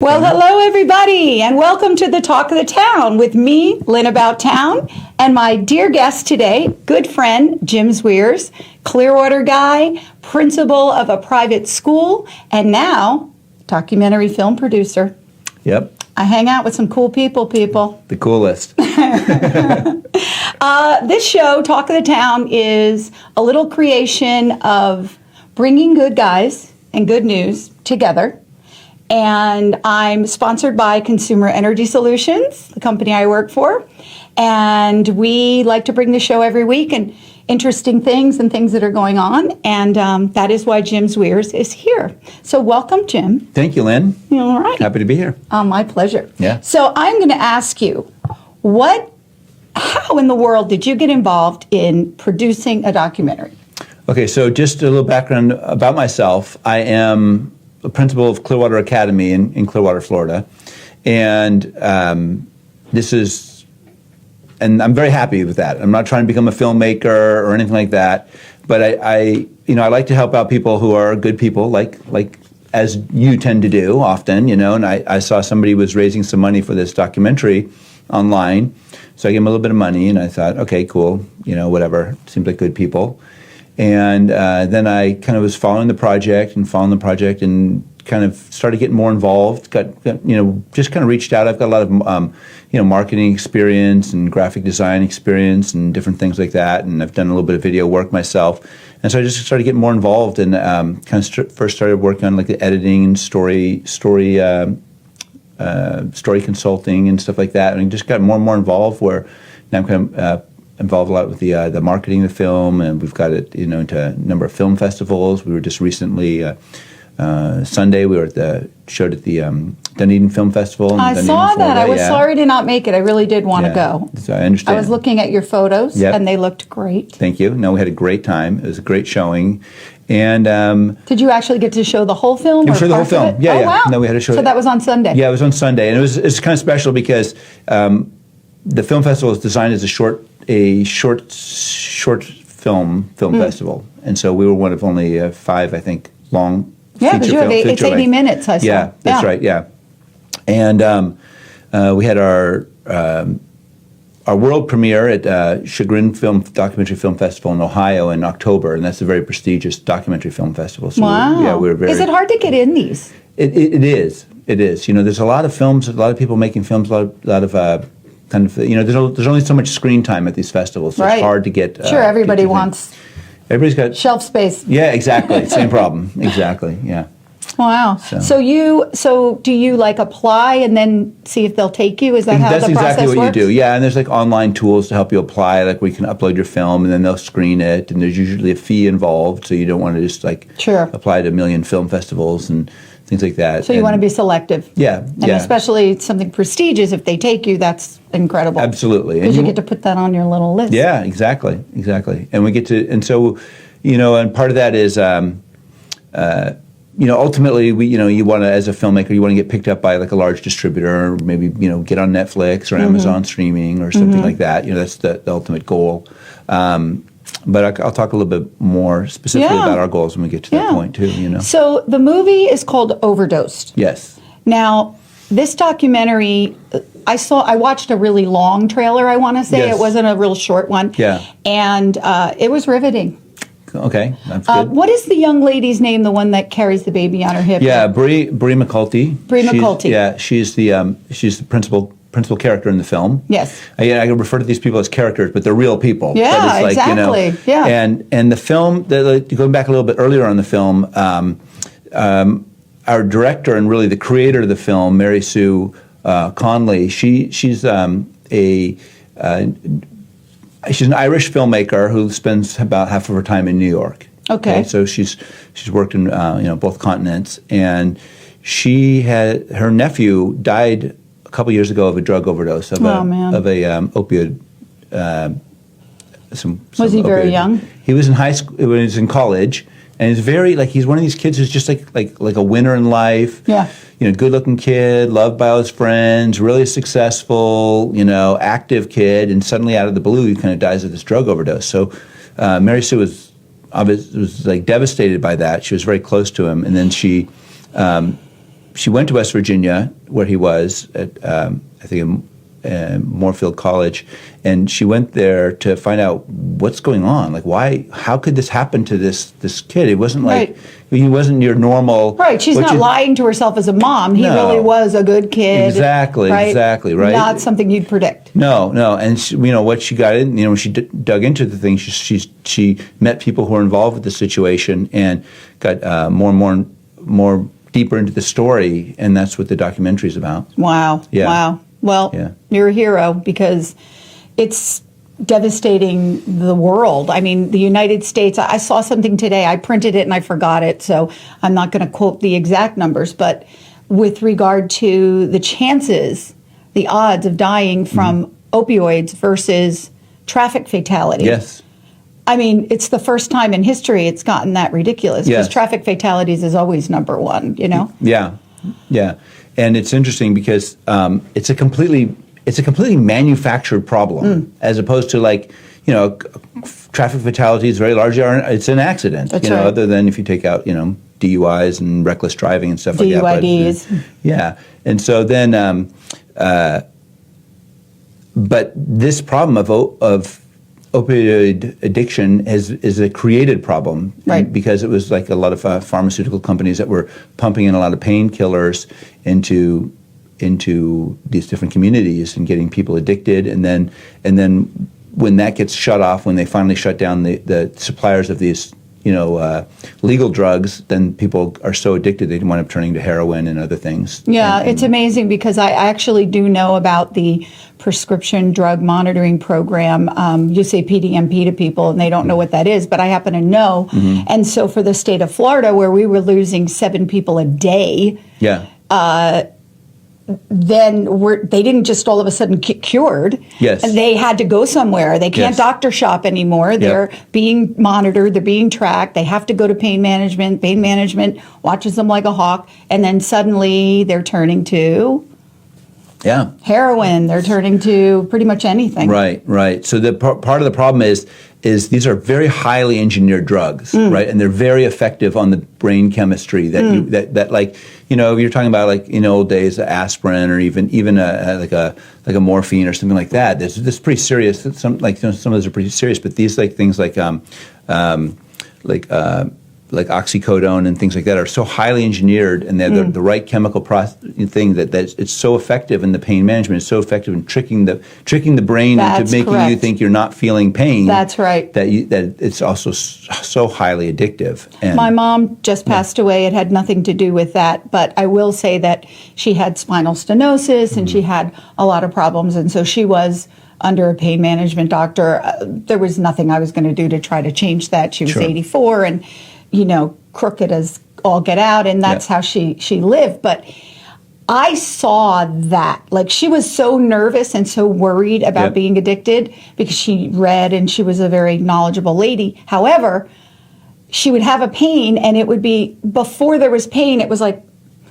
Well, hello, everybody, and welcome to the Talk of the Town with me, Lynn About Town, and my dear guest today, good friend, Jim Zwiers, Clearwater guy, principal of a private school, and now documentary film producer. Yep. I hang out with some cool people. The coolest. This show, Talk of the Town, is a little creation of bringing good guys and good news together. And I'm sponsored by Consumer Energy Solutions, the company I work for. And we like to bring the show every week and interesting things and things that are going on. And that is why Jim Zwiers is here. So welcome, Jim. Thank you, Lynn. All right. Happy to be here. My pleasure. Yeah. So I'm going to ask you, how in the world did you get involved in producing a documentary? Okay, so just a little background about myself. I am a principal of Clearwater Academy in Clearwater, Florida. And I'm very happy with that. I'm not trying to become a filmmaker or anything like that, but I like to help out people who are good people, like as you tend to do often, and I saw somebody was raising some money for this documentary online, so I gave them a little bit of money, and I thought, okay, cool, whatever, seems like good people. And then I kind of was following the project and kind of started getting more involved, just kind of reached out. I've got a lot of, marketing experience and graphic design experience and different things like that. And I've done a little bit of video work myself. And so I just started getting more involved and first started working on like the editing and story consulting and stuff like that. And I just got more and more involved where now I'm kind of involved a lot with the marketing of the film, and we've got it into a number of film festivals. We were just recently Sunday we were showed at the Dunedin Film Festival. I saw that. I was sorry to not make it. I really did want to go. So I understand. I was looking at your photos, and they looked great. Thank you. No, we had a great time. It was a great showing. And did you actually get to show the whole film? We showed the whole film. Yeah, oh, yeah. Wow. No, we had to show. So that was on Sunday. Yeah, it was on Sunday, and it's kind of special because the film festival is designed as a short film festival, and so we were one of only 5, I think, long. Yeah, because it's 80 minutes. I saw. Yeah, that's right. Yeah, and we had our world premiere at Chagrin Documentary Film Festival in Ohio in October, and that's a very prestigious documentary film festival. So wow. We were very. Is it hard to get in these? It is. It is. There's a lot of films, a lot of people making films, a lot of. There's only so much screen time at these festivals, so right. It's hard to get. Sure, everybody wants. Everybody's got shelf space. Yeah, exactly. Same problem. Exactly. Yeah. Wow. So do you like apply and then see if they'll take you? Is that how the process works? That's exactly what you do. Yeah, and there's like online tools to help you apply. Like where you can upload your film and then they'll screen it, and there's usually a fee involved, so you don't want to just apply to a million film festivals and things like that. So you want to be selective. Yeah. And especially something prestigious, if they take you, that's incredible. Absolutely. Because you get to put that on your little list. Yeah, exactly. And we get to, and so, and part of that is, ultimately, you want to, as a filmmaker, you want to get picked up by like a large distributor, or maybe, get on Netflix or Amazon streaming or something like that. That's the ultimate goal. But I'll talk a little bit more specifically about our goals when we get to that point too. So the movie is called Overdosed. Yes. Now, this documentary, I watched a really long trailer, I want to say. Yes. It wasn't a real short one. Yeah. And it was riveting. Okay, that's good. What is the young lady's name, the one that carries the baby on her hip? Yeah, Brie McCulty. Brie McCulty. Yeah, she's the principal character in the film. Yes. I refer to these people as characters, but they're real people. Yeah, exactly. Yeah. And the film, going back a little bit earlier on the film, our director and really the creator of the film, Mary Sue Conley, she's she's an Irish filmmaker who spends about half of her time in New York. Okay. So she's worked in both continents, and her nephew died a couple years ago of a drug overdose of opioid. Was he very young? He was in high school. He was in college, and he's he's one of these kids who's just like a winner in life. Yeah. Good-looking kid, loved by all his friends, really successful, active kid, and suddenly out of the blue, he kind of dies of this drug overdose. So Mary Sue was like devastated by that. She was very close to him, and then she she went to West Virginia, where he was at, I think, Moorfield College, and she went there to find out what's going on. Like, why? How could this happen to this kid? It wasn't like Right. he wasn't your normal. Right. She's what not you- lying to herself as a mom. He No. really was a good kid. Exactly, exactly, right. Not something you'd predict. No, and she, what she got in, when she dug into the thing, she met people who were involved with the situation and got more deeper into the story, and that's what the documentary is about. Wow. Yeah. Wow. Well, Yeah. you're a hero because it's devastating the world. I mean, the United States, I saw something today. I printed it and I forgot it, so I'm not going to quote the exact numbers, but with regard to the chances, the odds of dying from opioids versus traffic fatality. Yes. I mean, it's the first time in history it's gotten that ridiculous because Yes. traffic fatalities is always number one, you know? Yeah, and it's interesting because it's a completely manufactured problem as opposed to traffic fatalities very largely it's an accident. That's right. Other than if you take out DUIs and reckless driving and stuff like that. DUIDs. Yeah, and so then, but this problem of opioid addiction is a created problem, Right. because it was like a lot of pharmaceutical companies that were pumping in a lot of painkillers into these different communities and getting people addicted, and then when that gets shut off, when they finally shut down the suppliers of these legal drugs, then people are so addicted they wind up turning to heroin and other things. Yeah, And- it's amazing because I actually do know about the prescription drug monitoring program. You say PDMP to people and they don't know what that is, but I happen to know. Mm-hmm. And so for the state of Florida, where we were losing 7 people a day, yeah. then they didn't just all of a sudden get cured. Yes. And they had to go somewhere. They can't Yes. doctor shop anymore. They're being monitored. They're being tracked. They have to go to pain management. Pain management watches them like a hawk. And then suddenly they're turning to Yeah. heroin. They're turning to pretty much anything. Right. So the part of the problem is these are very highly engineered drugs, right? And they're very effective on the brain chemistry that you're talking about, like in old days, aspirin or even like a morphine or something like that. This pretty serious. Some of those are pretty serious, but these things like oxycodone and things like that are so highly engineered, and they're the right chemical thing that it's so effective in the pain management. It's so effective in tricking the brain That's into making you correct. think you're not feeling pain. That's right. That it's also so highly addictive. And My mom just passed away. It had nothing to do with that, but I will say that she had spinal stenosis and she had a lot of problems, and so she was under a pain management doctor. There was nothing I was going to do to try to change that. She was Sure. 84 and crooked as all get out, and that's how she lived. But I saw that, like, she was so nervous and so worried about being addicted because she read and she was a very knowledgeable lady. However, she would have a pain, and it would be, before there was pain, it was like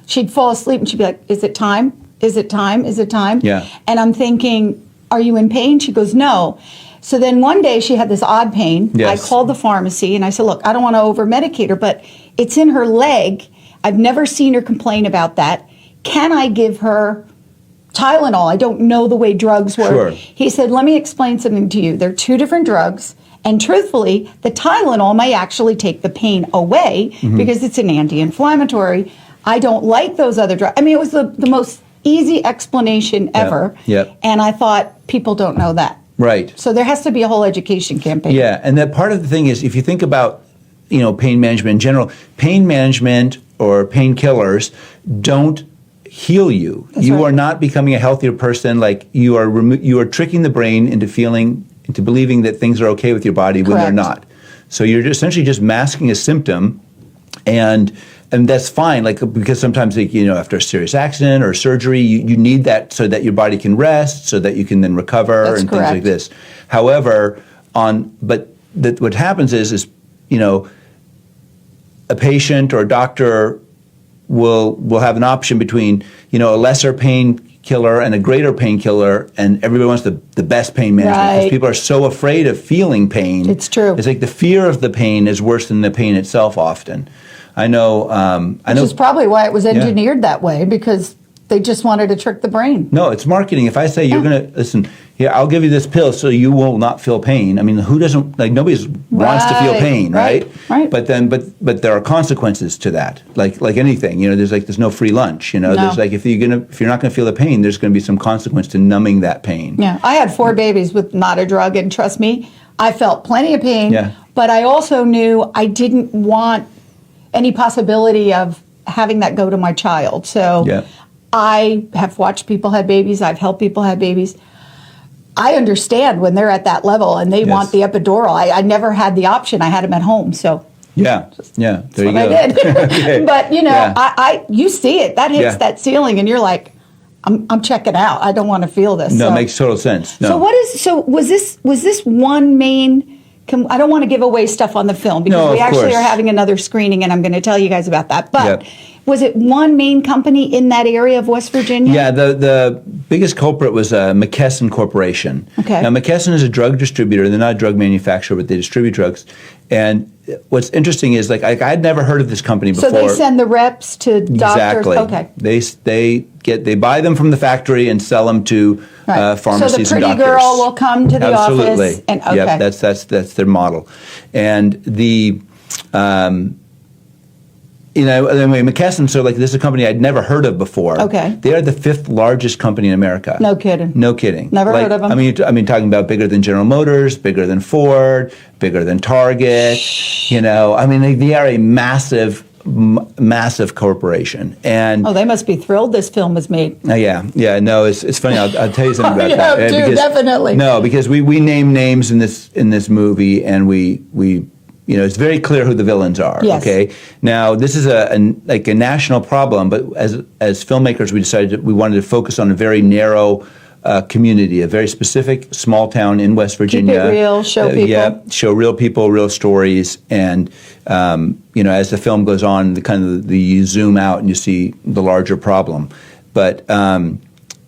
she'd fall asleep and she'd be like, is it time? Is it time? Is it time? Yeah. And I'm thinking, are you in pain? She goes, no. So then one day she had this odd pain. Yes. I called the pharmacy and I said, look, I don't want to over medicate her, but it's in her leg. I've never seen her complain about that. Can I give her Tylenol? I don't know the way drugs work. Sure. He said, let me explain something to you. They're 2 different drugs. And truthfully, the Tylenol may actually take the pain away because it's an anti-inflammatory. I don't like those other drugs. I mean, it was the most easy explanation ever. Yep. And I thought, people don't know that. Right. So there has to be a whole education campaign. Yeah, and that part of the thing is, if you think about pain management in general, pain management or painkillers don't heal you. That's You right. are not becoming a healthier person. Like you are tricking the brain into believing that things are okay with your body when they're Correct. not. So you're essentially just masking a symptom, and that's fine. Like, because sometimes, after a serious accident or surgery, you need that so that your body can rest, so that you can then recover. That's and things like correct. this. However, what happens is a patient or a doctor will have an option between a lesser painkiller and a greater painkiller, and everybody wants the best pain management because Right. people are so afraid of feeling pain. It's true. It's like the fear of the pain is worse than the pain itself often. I know. I Which know. is probably why it was engineered that way, because they just wanted to trick the brain. No, it's marketing. If I say you're going to listen, here, I'll give you this pill so you will not feel pain. I mean, who doesn't, like, nobody wants to feel Right, pain, right? right. But then, but there are consequences to that. Like anything, there's no free lunch. No. There's like if you're not going to feel the pain, there's going to be some consequence to numbing that pain. Yeah, I had 4 babies with not a drug, and trust me, I felt plenty of pain. Yeah. But I also knew I didn't want any possibility of having that go to my child. So Yeah. I have watched people have babies. I've helped people have babies. I understand when they're at that level and they Yes. want the epidural. I never had the option. I had them at home, so Yeah, yeah. There you what go. I did. Okay. But Yeah. you see it. That hits Yeah. that ceiling, and you're like, I'm checking out. I don't want to feel this. No, so. it makes total sense. No. So was this one main? I don't want to give away stuff on the film because No, we of actually course. are having another screening, and I'm going to tell you guys about that. But Yep. was it one main company in that area of West Virginia? Yeah, the biggest culprit was McKesson Corporation. Okay. Now, McKesson is a drug distributor. They're not a drug manufacturer, but they distribute drugs. And what's interesting is, like, I'd never heard of this company So before. they send the reps to doctors. Exactly. Okay. They buy them from the factory and sell them to Right. pharmacies So the and pretty doctors. girl will come to the Absolutely. office and okay. Yep, that's their model. And anyway, McKesson, so like this is a company I'd never heard of before. Okay. They are the 5th largest company in America. No kidding. No kidding. Never Like, heard of them. I mean, talking about bigger than General Motors, bigger than Ford, bigger than Target. I mean, they are a massive corporation. And Oh, they must be thrilled this film was made. yeah. No, it's funny. I'll tell you something about You that. have to, Because- definitely. No, because we name names in this movie, and we it's very clear who the villains are. Yes. Okay. Now this is a national problem, but as filmmakers, we decided we wanted to focus on a very narrow community, a very specific small town in West Virginia. real, show people. Yeah, show real people, real stories, and as the film goes on, you zoom out and you see the larger problem. But so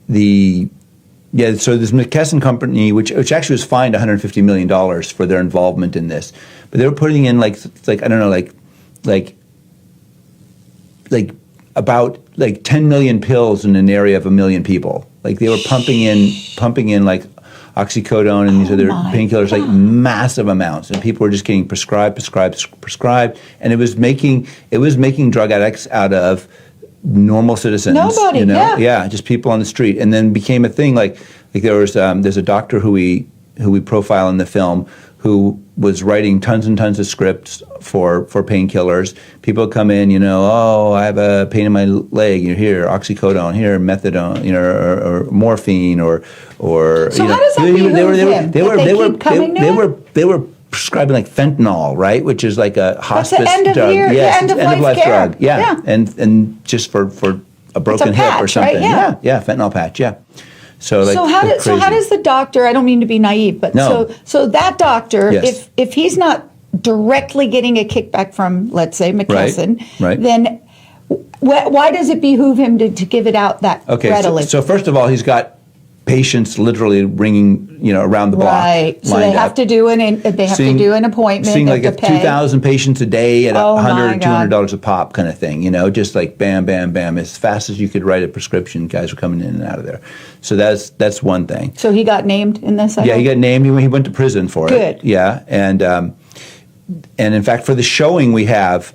this McKesson company, which actually was fined $150 million for their involvement in this, but they were putting in like I don't know, like about 10 million pills in an area of 1 million people. Like they were pumping in like oxycodone and these other my painkillers, like massive amounts, and people were just getting prescribed, and it was making drug addicts out of normal citizens. Nobody, yeah. Just people on the street, and then became a thing. Like there was there's a doctor who we profile in the film who was writing tons and tons of scripts for painkillers. People come in, oh, I have a pain in my leg. Here, oxycodone. Here, methadone. Or morphine. Or. So how does that behoove him? They were prescribing like fentanyl, right? Which is like a hospice the end of drug. year- Yes, end of it's life care. drug. Yeah. Yeah. And just for a broken hip or patch, something. right? Yeah. Fentanyl patch. Yeah. So how does the doctor? I don't mean to be naive, but No. so that doctor, Yes. if he's not directly getting a kickback from, let's say, McKesson, Right. then why does it behoove him to give it out that readily? So first of all, he's got patients literally ringing, around the block. Right. So they lined have up. to do an appointment. Seeing they like have to pay. 2,000 patients a day at Oh, my $100, God. $200 a pop kind of thing, just like bam, bam, bam. As fast as you could write a prescription, guys were coming in and out of there. So that's one thing. So he got named in this. Yeah, he got named. He went to prison for it. Good. Yeah, and in fact, for the showing we have,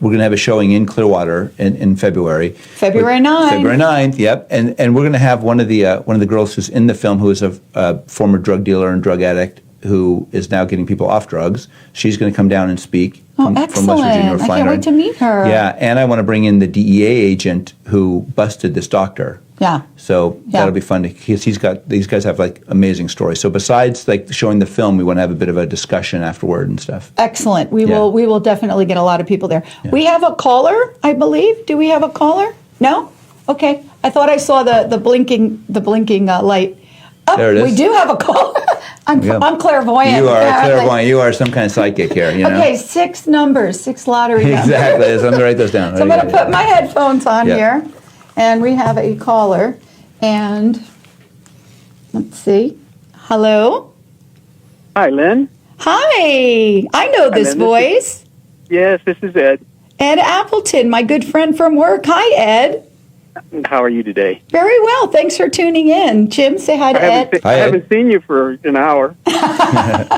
we're going to have a showing in Clearwater in February. February 9th. February 9th. Yep, and we're going to have one of the girls who's in the film who is a former drug dealer and drug addict who is now getting people off drugs. She's going to come down and speak. Oh, from excellent! West Virginia. We're I flying can't her wait in. to meet her. Yeah, and I want to bring in the DEA agent who busted this doctor. Yeah. So that'll be fun because these guys have like amazing stories. So besides like showing the film, we want to have a bit of a discussion afterward and stuff. Excellent. We will definitely get a lot of people there. Yeah. We have a caller, I believe. Do we have a caller? No? Okay. I thought I saw the blinking light. Oh, there it is. We do have a caller. I'm clairvoyant. You are clairvoyant. You are some kind of psychic here. Okay, 6 numbers, 6 lottery numbers. Exactly. So I'm going to write those down. So I'm going to put my headphones on here, and we have a caller. And let's see. Hello. Hi, Lynn. Hi. I know this voice. Yes, this is Ed. Ed Appleton, my good friend from work. Hi, Ed. How are you today? Very well. Thanks for tuning in. Jim, say hi to Ed. Hi, I Ed. haven't seen you for an hour.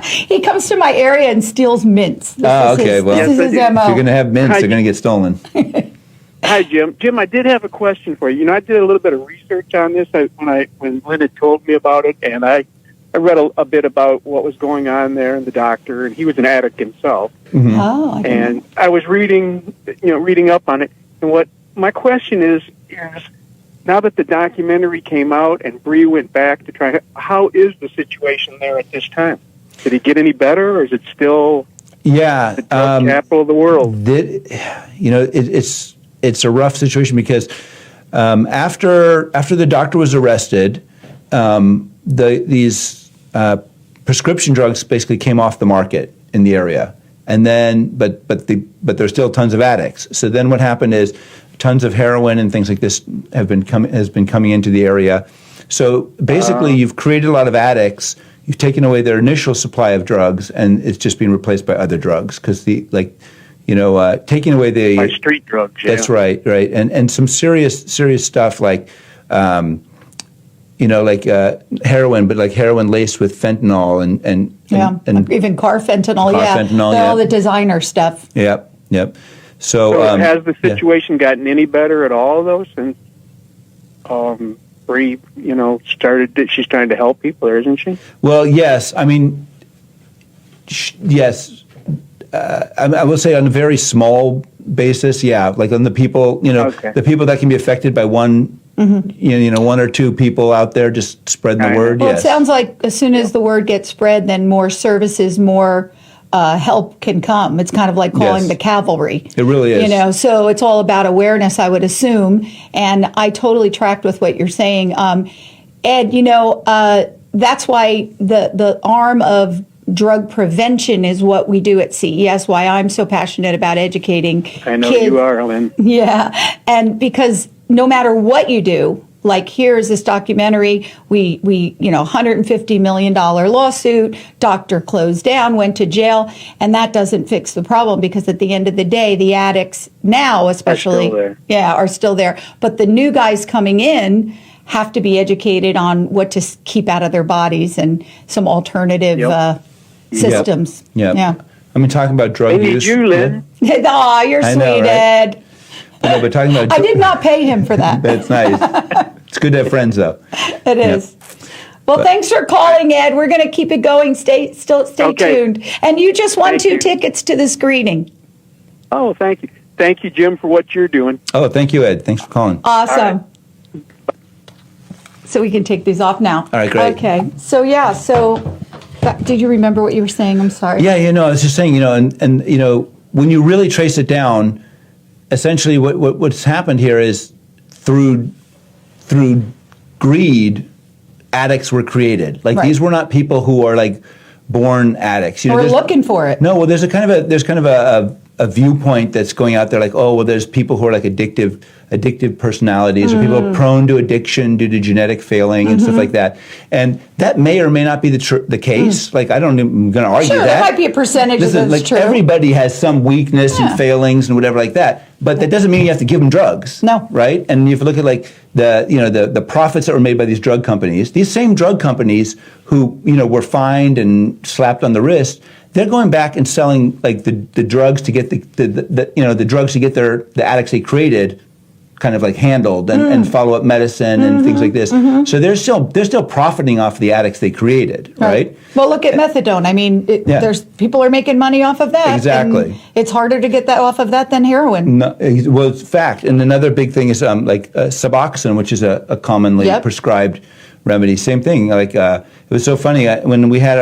He comes to my area and steals mints. This okay, well, this is his Yes, I do. MO. If you're going to have mints, Hi. they're going to get stolen. Hi, Jim. Jim, I did have a question for you. I did a little bit of research on this when Lynn had told me about it, and I read a bit about what was going on there and the doctor, and he was an addict himself. Oh, I didn't And I was reading up on it. And what my question is now that the documentary came out and Bree went back to try, how is the situation there at this time? Did it get any better, or is it still Yeah. the drug capital of the world? It's a rough situation because after the doctor was arrested, these prescription drugs basically came off the market in the area, and then but there's still tons of addicts. So then what happened is tons of heroin and things like this has been coming into the area. So basically, you've created a lot of addicts. You've taken away their initial supply of drugs, and it's just being replaced by other drugs because taking away the By street drugs, yeah. That's right, and some serious stuff like, heroin, but like heroin laced with fentanyl and even carfentanol. Carfentanol, yeah. All the designer stuff. Yep. So has the yeah. situation gotten any better at all, though, since Bree, she's trying to help people there, isn't she? Well, yes. I mean, yes. I will say on a very small basis, yeah. Like on the people, Okay. the people that can be affected by one, one or two people out there just spreading the Right. word. Well, yes. it sounds like as soon as the word gets spread, then more services, more help can come. It's kind of like calling Yes. the cavalry. It really is. So it's all about awareness, I would assume. And I totally tracked with what you're saying. Ed, that's why the arm of drug prevention is what we do at CES, why I'm so passionate about educating I know kids. you are, Lynn. Yeah, and because no matter what you do, like here's this documentary, we $150 million lawsuit, doctor closed down, went to jail, and that doesn't fix the problem because at the end of the day, the addicts now especially, are still there. But the new guys coming in have to be educated on what to keep out of their bodies and some alternative systems. Yep. Yeah. I mean, talking about drug They need use. you, Lynn. Aw, you're I sweet, know, right? Ed. No, but talking about I did not pay him for that. That's nice. It's good to have friends, though. It is. Well, thanks for calling, Ed. We're going to keep it going. Stay Okay. tuned. And you just won Thank 2 you. tickets to the screening. Oh, thank you. Thank you, Jim, for what you're doing. Oh, thank you, Ed. Thanks for calling. Awesome. So we can take these off now. All right, great. Okay. So did you remember what you were saying? I'm sorry. Yeah, I was just saying, and when you really trace it down, essentially what's happened here is through greed, addicts were created. Like Right. these were not people who are like born addicts. We're there's- looking for it. No, well, there's kind of a viewpoint that's going out there, like, oh, well, there's people who are like addictive personalities, or people prone to addiction due to genetic failing and stuff like that. And that may or may not be the case. Like, I'm going to argue Sure, that. there might be a percentage Listen, of that's like true. everybody has some weakness Yeah. and failings and whatever like that. But that doesn't mean you have to give them drugs. No. Right? And if you look at like the profits that were made by these drug companies, these same drug companies who were fined and slapped on the wrist, they're going back and selling like the drugs to get the drugs to get the addicts they created kind of like handled and follow up medicine and things like this. So they're still profiting off the addicts they created, right? Well, look at methadone. I mean, Yeah. there's people are making money off of that. Exactly. And it's harder to get that off of that than heroin. No, well, it's fact. And another big thing is Suboxone, which is a commonly Yep. prescribed remedy. Same thing. Like it was so funny when we had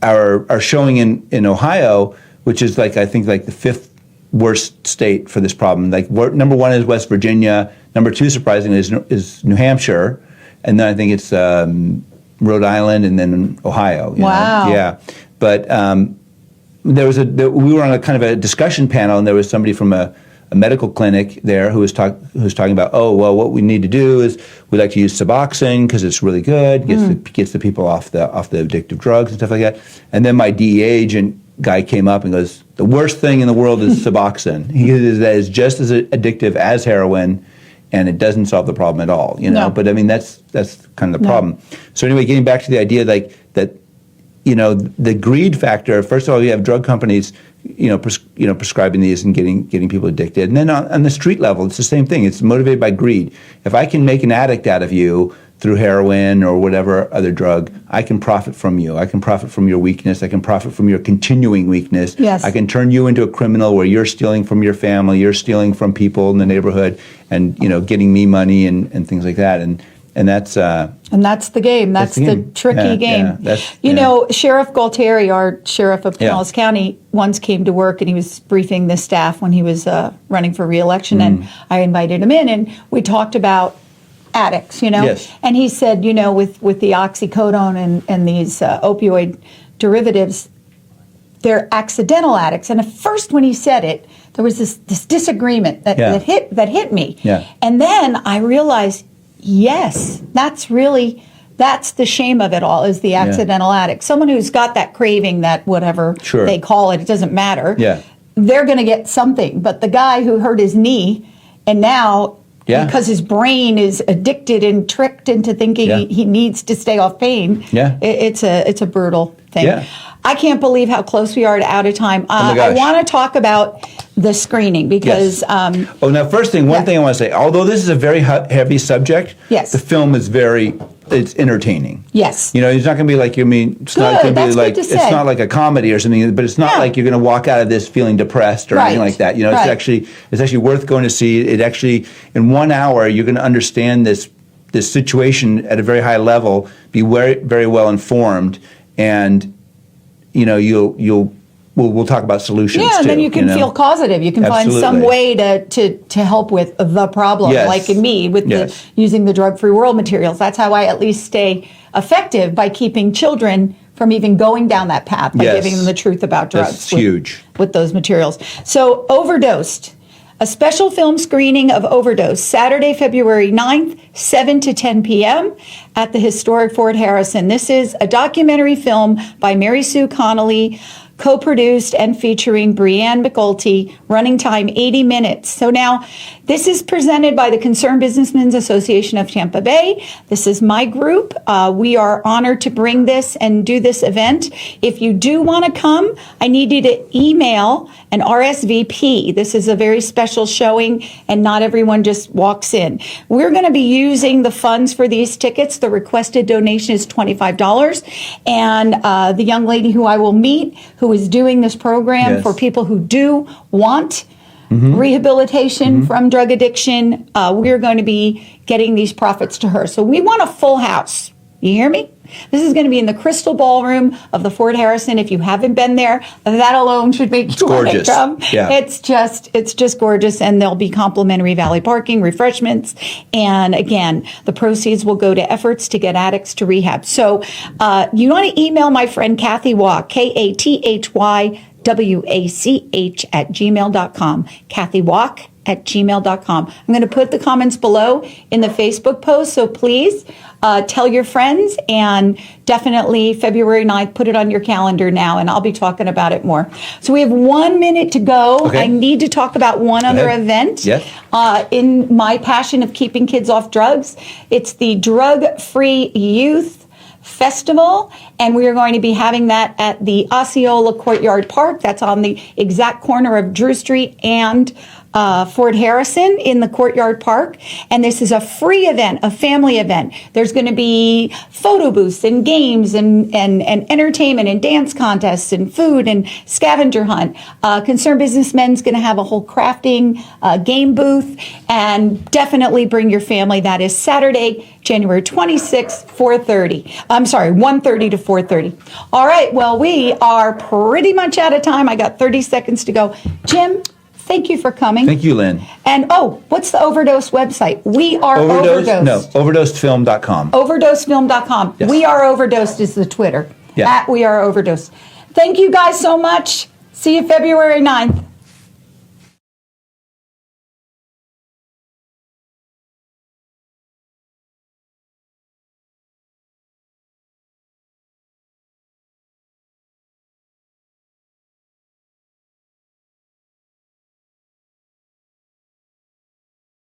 our showing in Ohio, which is like I think like the 5th worst state for this problem. Like number 1 is West Virginia. Number 2, surprisingly, is New Hampshire, and then I think it's Rhode Island, and then Ohio. Wow. Yeah, but we were on a kind of a discussion panel, and there was somebody from a medical clinic there who was talking about, oh, well, what we need to do is we like to use Suboxone because it's really good, gets the people off the addictive drugs and stuff like that. And then my DEA agent guy came up and goes, the worst thing in the world is Suboxone. He goes, that is just as addictive as heroin, and it doesn't solve the problem at all. You know, No. but I mean that's kind of the No. problem. So anyway, getting back to the idea like that, you know, the greed factor. First of all, you have drug companies, prescribing these and getting people addicted, and then on the street level, it's the same thing. It's motivated by greed. If I can make an addict out of you through heroin or whatever other drug, I can profit from you. I can profit from your weakness. I can profit from your continuing weakness. Yes. I can turn you into a criminal where you're stealing from your family, you're stealing from people in the neighborhood, and getting me money and things like that. And that's And that's the game. That's the the game. tricky Yeah, game. yeah, that's- you yeah. know, Sheriff Gualtieri, our sheriff of Yeah. Pinellas County, once came to work and he was briefing the staff when he was running for reelection, Mm. and I invited him in, and we talked about addicts, Yes. And he said, with the oxycodone and these opioid derivatives, they're accidental addicts. And at first, when he said it, there was this disagreement that hit me. Yeah. And then I realized, yes, that's the shame of it all, is the accidental addict. Someone who's got that craving, that whatever Sure. they call it doesn't matter. Yeah. They're going to get something. But the guy who hurt his knee and now, Yeah. because his brain is addicted and tricked into thinking Yeah. he needs to stay off pain, Yeah. it's a brutal thing. Yeah. I can't believe how close we are to out of time. my I gosh. want to talk about the screening because Oh, now first thing, one yeah. thing I want to say. Although this is a very heavy subject, Yes. the film is it's entertaining. Yes. It's not going to be like it's not Good, going to be that's like good to it's say. not like a comedy or something. But it's not No. like you're going to walk out of this feeling depressed or anything Right. like that. Right. It's actually worth going to see. It actually in 1 hour you're going to understand this situation at a very high level, be very very well informed, and we'll talk about solutions. yeah, and too, then you can feel causative. You can find some Absolutely. way to help with the problem, Yes. like in me with Yes. using the drug-free world materials. That's how I at least stay effective, by keeping children from even going down that path, by Yes. giving them the truth about drugs. That's huge. With those materials. So, Overdosed. A special film screening of Overdose, Saturday, February 9th, 7 to 10 p.m. at the historic Fort Harrison. This is a documentary film by Mary Sue Connolly, co-produced and featuring Brianne McGulty, running time 80 minutes. So now, this is presented by the Concerned Businessmen's Association of Tampa Bay. This is my group. We are honored to bring this and do this event. If you do want to come, I need you to email an RSVP. This is a very special showing, and not everyone just walks in. We're going to be using the funds for these tickets. The requested donation is $25, and the young lady who I will meet, who is doing this program Yes. for people who do want rehabilitation from drug addiction, we're going to be getting these profits to her. So we want a full house. You hear me? This is going to be in the Crystal Ballroom of the Fort Harrison. If you haven't been there, that alone should make you want to gorgeous. come. Yeah. It's just gorgeous, and there'll be complimentary valet parking, refreshments, and again, the proceeds will go to efforts to get addicts to rehab. So you want to email my friend Kathy Wack, KathyWach @gmail.com. Kathy Wack @gmail.com. I'm going to put the comments below in the Facebook post, so please tell your friends, and definitely February 9th, put it on your calendar now, and I'll be talking about it more. So we have 1 minute to go. Okay. I need to talk about one other ahead. event. Yes. In my passion of keeping kids off drugs, it's the Drug Free Youth Festival, and we are going to be having that at the Osceola Courtyard Park. That's on the exact corner of Drew Street and Fort Harrison in the Courtyard Park. And this is a free event, a family event. There's going to be photo booths and games and entertainment and dance contests and food and scavenger hunt. Concerned Businessmen's going to have a whole crafting game booth, and definitely bring your family. That is Saturday, January 26th, 1:30 to 4:30. All right, well, we are pretty much out of time. I got 30 seconds to go. Jim, thank you for coming. Thank you, Lynn. And what's the Overdose website? We are Overdosed. No, overdosedfilm.com. Overdosefilm.com. Yes. We are Overdosed is the Twitter. Yeah. @We are Overdosed. Thank you guys so much. See you February 9th.